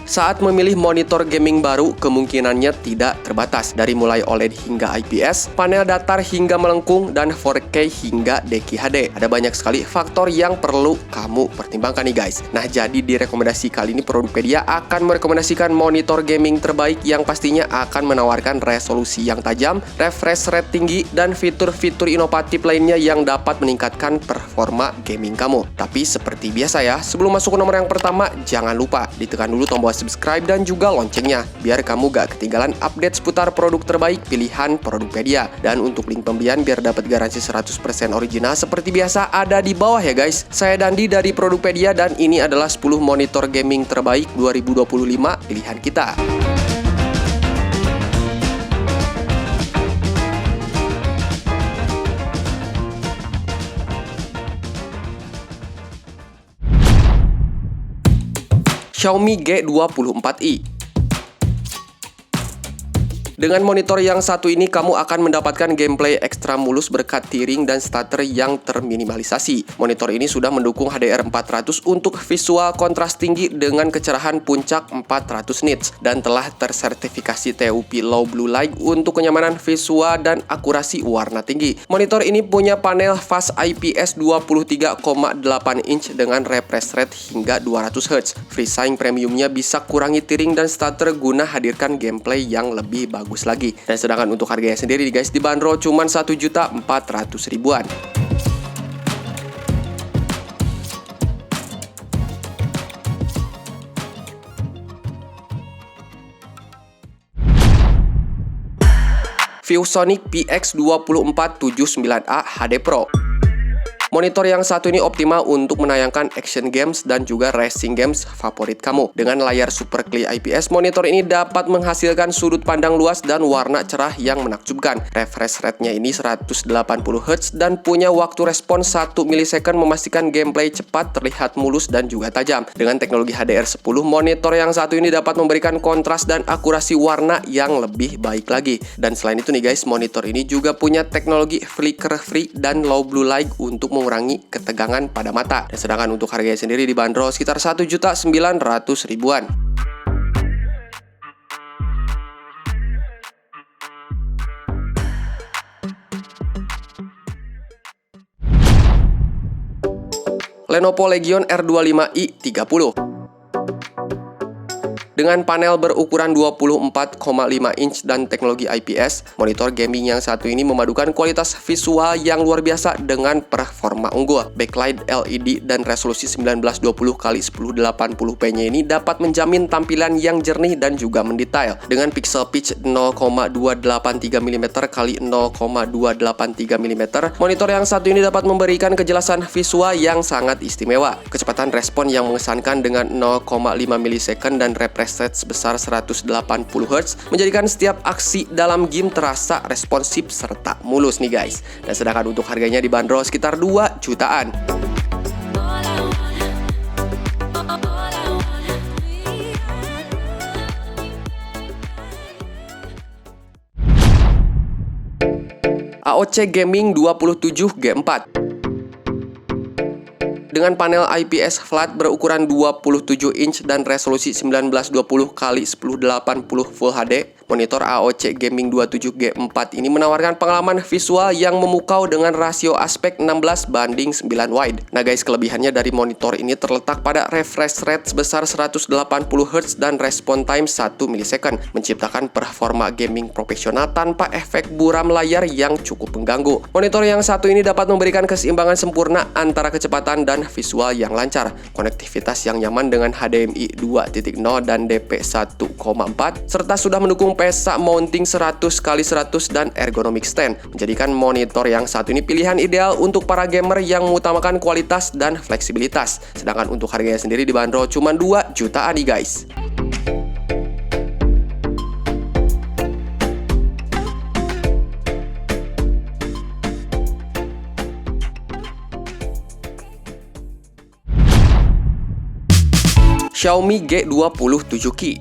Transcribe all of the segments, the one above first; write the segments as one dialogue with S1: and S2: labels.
S1: Saat memilih monitor gaming baru, kemungkinannya tidak terbatas. Dari mulai OLED hingga IPS, panel datar hingga melengkung, dan 4K hingga DQHD. Ada banyak sekali faktor yang perlu kamu pertimbangkan nih guys. Nah, jadi di rekomendasi kali ini Produkpedia akan merekomendasikan monitor gaming terbaik yang pastinya akan menawarkan resolusi yang tajam, refresh rate tinggi, dan fitur-fitur inovatif lainnya yang dapat meningkatkan performa gaming kamu. Tapi seperti biasa ya, sebelum masuk ke nomor yang pertama, jangan lupa ditekan dulu tombol subscribe dan juga loncengnya biar kamu gak ketinggalan update seputar produk terbaik pilihan Produkpedia. Dan untuk link pembelian biar dapat garansi 100% original seperti biasa ada di bawah ya guys. Saya Dandi dari Produkpedia dan ini adalah 10 monitor gaming terbaik 2025 pilihan kita. Xiaomi G24i. Dengan monitor yang satu ini, kamu akan mendapatkan gameplay ekstra mulus berkat tearing dan stutter yang terminimalisasi. Monitor ini sudah mendukung HDR400 untuk visual kontras tinggi dengan kecerahan puncak 400 nits dan telah tersertifikasi TUV Low Blue Light untuk kenyamanan visual dan akurasi warna tinggi. Monitor ini punya panel fast IPS 23,8 inch dengan refresh rate hingga 200 Hz. FreeSync premiumnya bisa kurangi tearing dan stutter guna hadirkan gameplay yang lebih bagus lagi. Dan sedangkan untuk harganya sendiri guys dibanderol cuma 1.400.000-an. ViewSonic PX2479A HD Pro. Monitor yang satu ini optimal untuk menayangkan action games dan juga racing games favorit kamu. Dengan layar Super Clear IPS, monitor ini dapat menghasilkan sudut pandang luas dan warna cerah yang menakjubkan. Refresh rate-nya ini 180 Hz dan punya waktu respons 1 milisecond memastikan gameplay cepat, terlihat mulus dan juga tajam. Dengan teknologi HDR10, monitor yang satu ini dapat memberikan kontras dan akurasi warna yang lebih baik lagi. Dan selain itu nih guys, monitor ini juga punya teknologi flicker free dan low blue light untuk mengurangi ketegangan pada mata. Dan sedangkan untuk harganya sendiri dibanderol sekitar 1.900.000-an. Lenovo Legion R25i 30. Dengan panel berukuran 24,5 inch dan teknologi IPS, monitor gaming yang satu ini memadukan kualitas visual yang luar biasa dengan performa unggul. Backlight LED dan resolusi 1920x1080p-nya ini dapat menjamin tampilan yang jernih dan juga mendetail. Dengan pixel pitch 0,283 mm x 0,283 mm, monitor yang satu ini dapat memberikan kejelasan visual yang sangat istimewa. Kecepatan respon yang mengesankan dengan 0,5 milisecond dan refresh rate sebesar 180 Hz menjadikan setiap aksi dalam game terasa responsif serta mulus nih guys. Dan sedangkan untuk harganya dibanderol sekitar 2 jutaan. AOC Gaming 27G4. Dengan panel IPS flat berukuran 27 inch dan resolusi 1920x1080 Full HD, monitor AOC Gaming 27G4 ini menawarkan pengalaman visual yang memukau dengan rasio aspek 16:9 wide. Nah guys, kelebihannya dari monitor ini terletak pada refresh rate sebesar 180 Hz dan respon time 1 milisecond, menciptakan performa gaming profesional tanpa efek buram layar yang cukup mengganggu. Monitor yang satu ini dapat memberikan keseimbangan sempurna antara kecepatan dan visual yang lancar, konektivitas yang nyaman dengan HDMI 2.0 dan DP 1.4, serta sudah mendukung pesa mounting 100x100 dan ergonomic stand, menjadikan monitor yang satu ini pilihan ideal untuk para gamer yang mengutamakan kualitas dan fleksibilitas. Sedangkan untuk harganya sendiri dibanderol cuma 2 jutaan nih guys. Xiaomi G27Ki.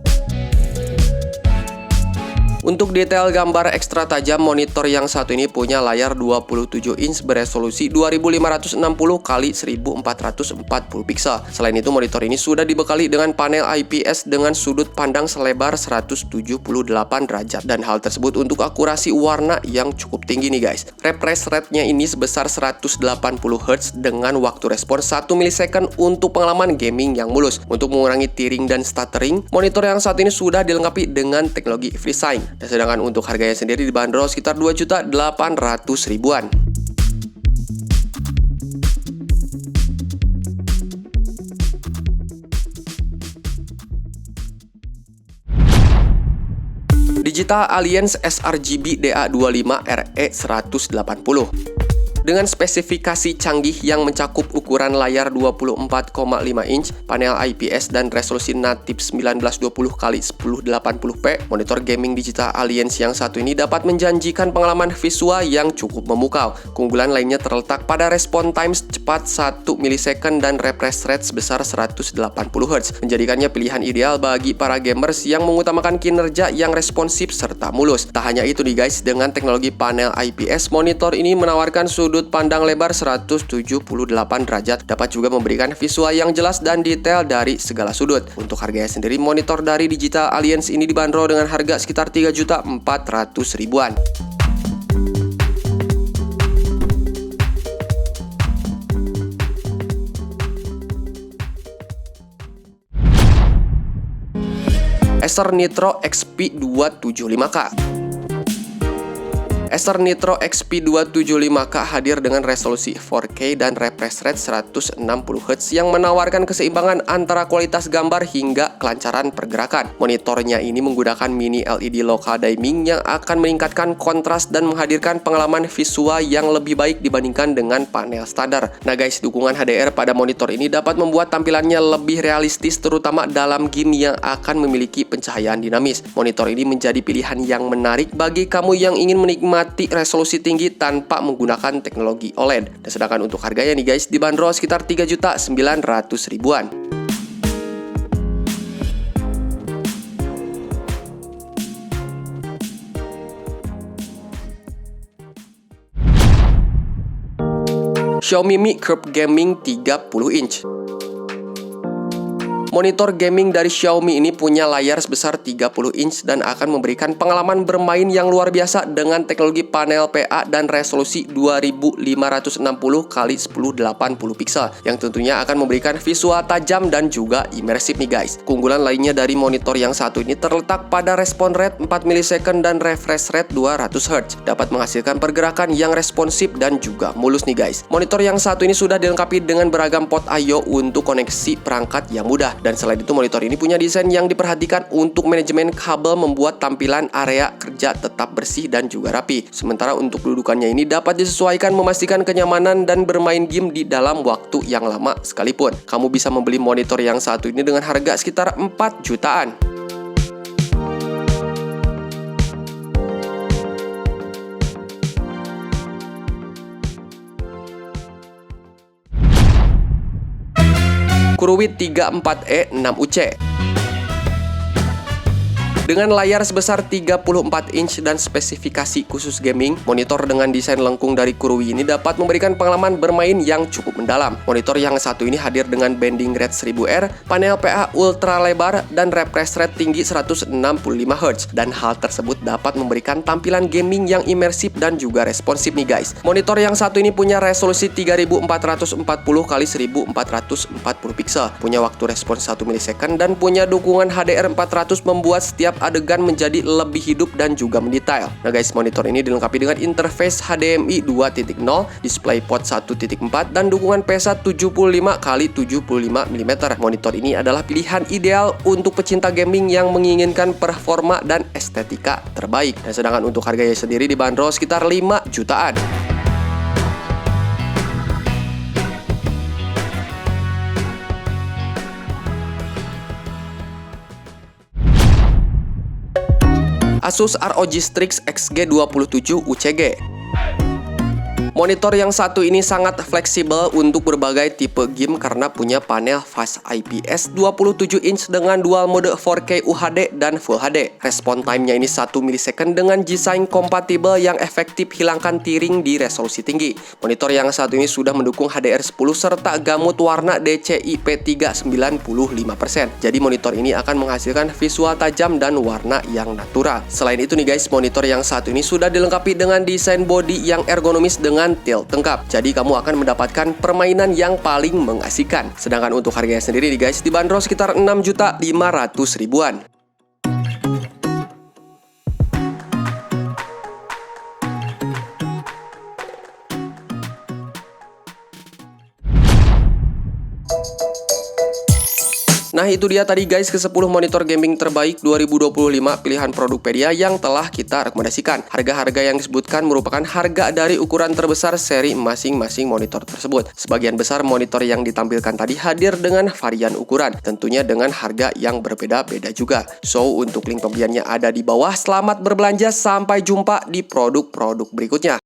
S1: Untuk detail gambar ekstra tajam, monitor yang satu ini punya layar 27 inch beresolusi 2560 x 1440 pixel. Selain itu, monitor ini sudah dibekali dengan panel IPS dengan sudut pandang selebar 178 derajat, dan hal tersebut untuk akurasi warna yang cukup tinggi nih guys. Refresh rate-nya ini sebesar 180 Hz dengan waktu respons 1 millisecond untuk pengalaman gaming yang mulus. Untuk mengurangi tearing dan stuttering, monitor yang saat ini sudah dilengkapi dengan teknologi FreeSync. Dan sedangkan untuk harganya sendiri dibanderol sekitar 2.800.000-an. Digital Alliance sRGB DA25 RE180. Dengan spesifikasi canggih yang mencakup ukuran layar 24,5 inch, panel IPS, dan resolusi natif 1920x1080p, monitor gaming Digital Alliance yang satu ini dapat menjanjikan pengalaman visual yang cukup memukau. Keunggulan lainnya terletak pada respon time cepat 1 millisecond dan refresh rate sebesar 180 Hz, menjadikannya pilihan ideal bagi para gamers yang mengutamakan kinerja yang responsif serta mulus. Tak hanya itu nih guys, dengan teknologi panel IPS, monitor ini menawarkan sudut pandang lebar 178 derajat, dapat juga memberikan visual yang jelas dan detail dari segala sudut. Untuk harganya sendiri, monitor dari Digital Alliance ini dibanderol dengan harga sekitar 3.400.000-an. Acer Nitro XP275K. Acer Nitro XP275K hadir dengan resolusi 4K dan refresh rate 160 Hz yang menawarkan keseimbangan antara kualitas gambar hingga kelancaran pergerakan. Monitornya ini menggunakan mini LED local dimming yang akan meningkatkan kontras dan menghadirkan pengalaman visual yang lebih baik dibandingkan dengan panel standar. Nah guys, dukungan HDR pada monitor ini dapat membuat tampilannya lebih realistis, terutama dalam game yang akan memiliki pencahayaan dinamis. Monitor ini menjadi pilihan yang menarik bagi kamu yang ingin menikmati resolusi tinggi tanpa menggunakan teknologi OLED. Dan sedangkan untuk harganya nih guys, dibanderol sekitar 3.900.000-an. Xiaomi Mi Curve Gaming 30 inch. Monitor gaming dari Xiaomi ini punya layar sebesar 30 inch dan akan memberikan pengalaman bermain yang luar biasa dengan teknologi panel PA dan resolusi 2560x1080 pixel yang tentunya akan memberikan visual tajam dan juga imersif nih guys. Keunggulan lainnya dari monitor yang satu ini terletak pada respon rate 4 millisecond dan refresh rate 200 Hz, dapat menghasilkan pergerakan yang responsif dan juga mulus nih guys. Monitor yang satu ini sudah dilengkapi dengan beragam port I/O untuk koneksi perangkat yang mudah. Dan selain itu, monitor ini punya desain yang diperhatikan untuk manajemen kabel, membuat tampilan area kerja tetap bersih dan juga rapi. Sementara untuk dudukannya ini dapat disesuaikan memastikan kenyamanan dan bermain game di dalam waktu yang lama sekalipun. Kamu bisa membeli monitor yang satu ini dengan harga sekitar 4 jutaan. Kuruwit 34E 6UC. Dengan layar sebesar 34 inch dan spesifikasi khusus gaming, monitor dengan desain lengkung dari Kuruwit ini dapat memberikan pengalaman bermain yang cukup mendalam. Monitor yang satu ini hadir dengan bending rate 1000R, panel PA ultra lebar, dan refresh rate tinggi 165 Hz. Dan hal tersebut dapat memberikan tampilan gaming yang imersif dan juga responsif nih guys. Monitor yang satu ini punya resolusi 3440x1440 pixel, punya waktu respons 1 millisecond, dan punya dukungan HDR 400 membuat setiap adegan menjadi lebih hidup dan juga mendetail. Nah guys, monitor ini dilengkapi dengan interface HDMI 2.0, DisplayPort 1.4, dan dukungan PESA 75x75 mm. Monitor ini adalah pilihan ideal untuk pecinta gaming yang menginginkan performa dan estetika terbaik. Dan sedangkan untuk harganya sendiri dibanderol sekitar 5 jutaan. Asus ROG Strix XG27 UCG. Monitor yang satu ini sangat fleksibel untuk berbagai tipe game karena punya panel Fast IPS 27 inch dengan dual mode 4K UHD dan Full HD. Respon time-nya ini 1 milisecond dengan G-Sync kompatibel yang efektif hilangkan tearing di resolusi tinggi. Monitor yang satu ini sudah mendukung HDR10 serta gamut warna DCI-P3 95%. Jadi monitor ini akan menghasilkan visual tajam dan warna yang natural. Selain itu nih guys, monitor yang satu ini sudah dilengkapi dengan desain body yang ergonomis dengan tilt lengkap. Jadi kamu akan mendapatkan permainan yang paling mengasihkan. Sedangkan untuk harganya sendiri nih guys, dibanderol sekitar 6.500.000-an. Nah itu dia tadi guys ke-10 monitor gaming terbaik 2025 pilihan Produkpedia yang telah kita rekomendasikan. Harga-harga yang disebutkan merupakan harga dari ukuran terbesar seri masing-masing monitor tersebut. Sebagian besar monitor yang ditampilkan tadi hadir dengan varian ukuran, tentunya dengan harga yang berbeda-beda juga. So untuk link pembeliannya ada di bawah. Selamat berbelanja, sampai jumpa di produk-produk berikutnya.